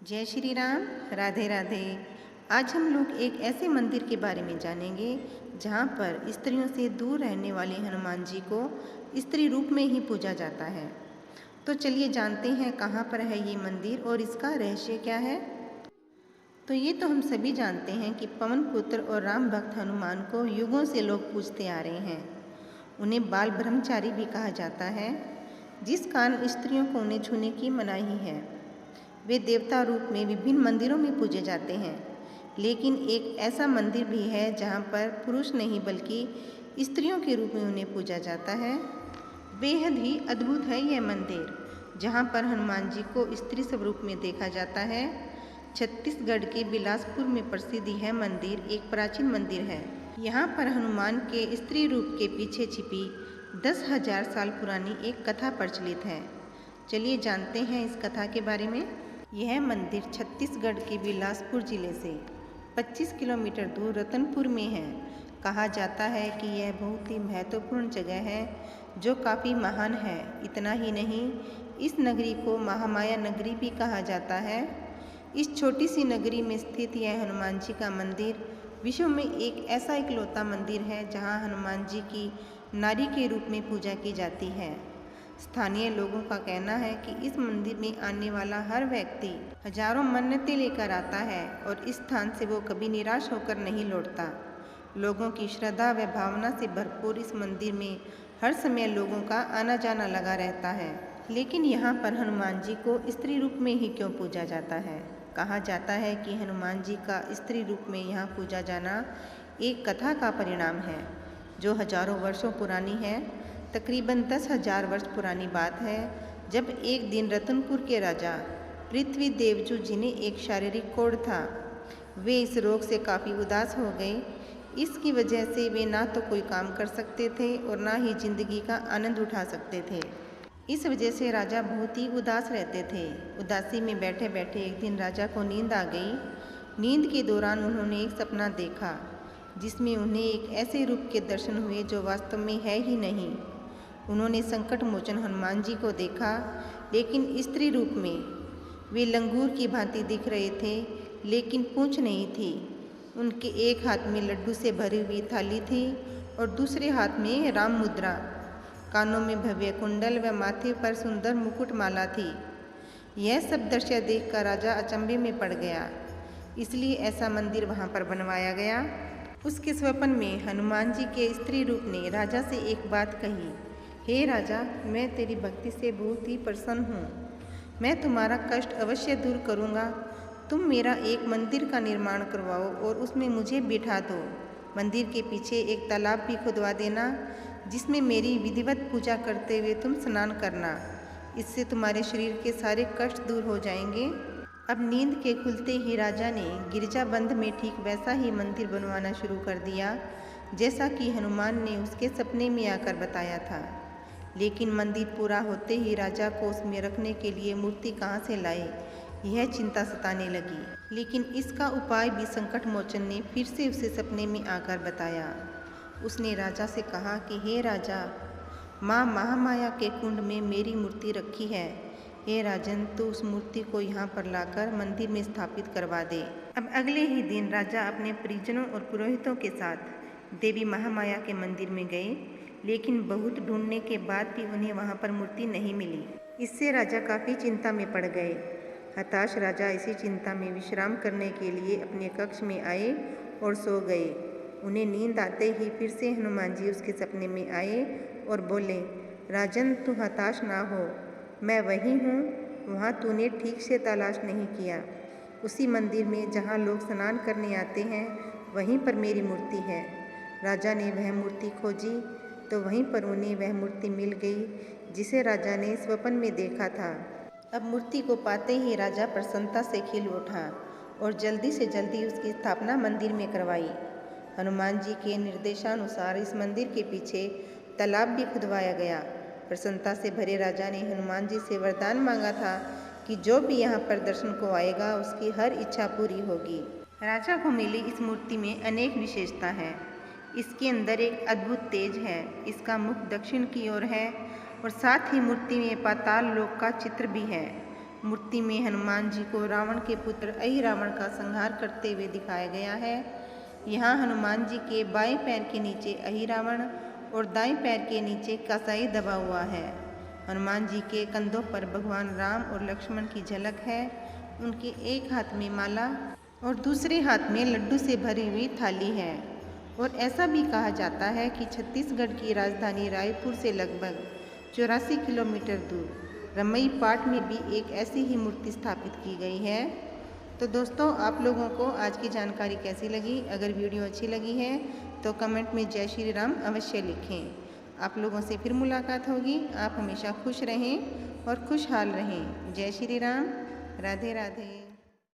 जय श्री राम। राधे राधे। आज हम लोग एक ऐसे मंदिर के बारे में जानेंगे जहाँ पर स्त्रियों से दूर रहने वाले हनुमान जी को स्त्री रूप में ही पूजा जाता है। तो चलिए जानते हैं कहाँ पर है ये मंदिर और इसका रहस्य क्या है। तो ये तो हम सभी जानते हैं कि पवन पुत्र और राम भक्त हनुमान को युगों से लोग पूजते आ रहे हैं। उन्हें बाल ब्रह्मचारी भी कहा जाता है, जिस कारण स्त्रियों को उन्हें छूने की मनाही है। वे देवता रूप में विभिन्न मंदिरों में पूजे जाते हैं, लेकिन एक ऐसा मंदिर भी है जहाँ पर पुरुष नहीं बल्कि स्त्रियों के रूप में उन्हें पूजा जाता है। बेहद ही अद्भुत है यह मंदिर, जहाँ पर हनुमान जी को स्त्री स्वरूप में देखा जाता है। छत्तीसगढ़ के बिलासपुर में प्रसिद्ध यह मंदिर एक प्राचीन मंदिर है। यहाँ पर हनुमान के स्त्री रूप के पीछे छिपी 10,000 साल पुरानी एक कथा प्रचलित है। चलिए जानते हैं इस कथा के बारे में। यह मंदिर छत्तीसगढ़ के बिलासपुर जिले से 25 किलोमीटर दूर रतनपुर में है। कहा जाता है कि यह बहुत ही महत्वपूर्ण जगह है जो काफ़ी महान है। इतना ही नहीं, इस नगरी को महामाया नगरी भी कहा जाता है। इस छोटी सी नगरी में स्थित यह हनुमान जी का मंदिर विश्व में एक ऐसा इकलौता मंदिर है जहां हनुमान जी की नारी के रूप में पूजा की जाती है। स्थानीय लोगों का कहना है कि इस मंदिर में आने वाला हर व्यक्ति हजारों मन्नतें लेकर आता है और इस स्थान से वो कभी निराश होकर नहीं लौटता। लोगों की श्रद्धा व भावना से भरपूर इस मंदिर में हर समय लोगों का आना जाना लगा रहता है। लेकिन यहाँ पर हनुमान जी को स्त्री रूप में ही क्यों पूजा जाता है? कहा जाता है कि हनुमान जी का स्त्री रूप में यहाँ पूजा जाना एक कथा का परिणाम है जो हजारों वर्षों पुरानी है। तकरीबन 10,000 वर्ष पुरानी बात है, जब एक दिन रतनपुर के राजा पृथ्वी देवजू जिन्हें एक शारीरिक कोढ़ था, वे इस रोग से काफ़ी उदास हो गए। इसकी वजह से वे ना तो कोई काम कर सकते थे और ना ही जिंदगी का आनंद उठा सकते थे। इस वजह से राजा बहुत ही उदास रहते थे। उदासी में बैठे बैठे एक दिन राजा को नींद आ गई। नींद के दौरान उन्होंने एक सपना देखा जिसमें उन्हें एक ऐसे रूप के दर्शन हुए जो वास्तव में है ही नहीं। उन्होंने संकट मोचन हनुमान जी को देखा, लेकिन स्त्री रूप में। वे लंगूर की भांति दिख रहे थे, लेकिन पूंछ नहीं थी। उनके एक हाथ में लड्डू से भरी हुई थाली थी और दूसरे हाथ में राम मुद्रा। कानों में भव्य कुंडल व माथे पर सुंदर मुकुटमाला थी। यह सब दृश्य देखकर राजा अचंभे में पड़ गया, इसलिए ऐसा मंदिर वहाँ पर बनवाया गया। उसके स्वप्न में हनुमान जी के स्त्री रूप ने राजा से एक बात कही, हे राजा, मैं तेरी भक्ति से बहुत ही प्रसन्न हूँ। मैं तुम्हारा कष्ट अवश्य दूर करूँगा। तुम मेरा एक मंदिर का निर्माण करवाओ और उसमें मुझे बिठा दो। मंदिर के पीछे एक तालाब भी खुदवा देना जिसमें मेरी विधिवत पूजा करते हुए तुम स्नान करना। इससे तुम्हारे शरीर के सारे कष्ट दूर हो जाएंगे। अब नींद के खुलते ही राजा ने गिरजाबंद में ठीक वैसा ही मंदिर बनवाना शुरू कर दिया जैसा कि हनुमान ने उसके सपने में आकर बताया था। लेकिन मंदिर पूरा होते ही राजा को उसमें रखने के लिए मूर्ति कहाँ से लाए, यह चिंता सताने लगी। लेकिन इसका उपाय भी संकट मोचन ने फिर से उसे सपने में आकर बताया। उसने राजा से कहा कि हे राजा, माँ महामाया के कुंड में मेरी मूर्ति रखी है। हे राजन, तो उस मूर्ति को यहाँ पर लाकर मंदिर में स्थापित करवा दे। अब अगले ही दिन राजा अपने परिजनों और पुरोहितों के साथ देवी महामाया के मंदिर में गए, लेकिन बहुत ढूंढने के बाद भी उन्हें वहाँ पर मूर्ति नहीं मिली। इससे राजा काफ़ी चिंता में पड़ गए। हताश राजा इसी चिंता में विश्राम करने के लिए अपने कक्ष में आए और सो गए। उन्हें नींद आते ही फिर से हनुमान जी उसके सपने में आए और बोले, राजन, तू हताश ना हो, मैं वही हूँ, वहाँ तूने ठीक से तलाश नहीं किया। उसी मंदिर में जहाँ लोग स्नान करने आते हैं, वहीं पर मेरी मूर्ति है। राजा ने वह मूर्ति खोजी तो वहीं पर उन्हें वह मूर्ति मिल गई जिसे राजा ने स्वप्न में देखा था। अब मूर्ति को पाते ही राजा प्रसन्नता से खिल उठा और जल्दी से जल्दी उसकी स्थापना मंदिर में करवाई। हनुमान जी के निर्देशानुसार इस मंदिर के पीछे तालाब भी खुदवाया गया। प्रसन्नता से भरे राजा ने हनुमान जी से वरदान मांगा था कि जो भी यहाँ पर दर्शन को आएगा उसकी हर इच्छा पूरी होगी। राजा को मिली इस मूर्ति में अनेक विशेषता है। इसके अंदर एक अद्भुत तेज है। इसका मुख दक्षिण की ओर है और साथ ही मूर्ति में पाताल लोक का चित्र भी है। मूर्ति में हनुमान जी को रावण के पुत्र अहिरावण का संहार करते हुए दिखाया गया है। यहाँ हनुमान जी के बाएं पैर के नीचे अहिरावण और दाएं पैर के नीचे कसाई दबा हुआ है। हनुमान जी के कंधों पर भगवान राम और लक्ष्मण की झलक है। उनके एक हाथ में माला और दूसरे हाथ में लड्डू से भरी हुई थाली है। और ऐसा भी कहा जाता है कि छत्तीसगढ़ की राजधानी रायपुर से लगभग 84 किलोमीटर दूर रमई पाट में भी एक ऐसी ही मूर्ति स्थापित की गई है। तो दोस्तों, आप लोगों को आज की जानकारी कैसी लगी? अगर वीडियो अच्छी लगी है तो कमेंट में जय श्री राम अवश्य लिखें। आप लोगों से फिर मुलाकात होगी। आप हमेशा खुश रहें और खुशहाल रहें। जय श्री राम। राधे राधे।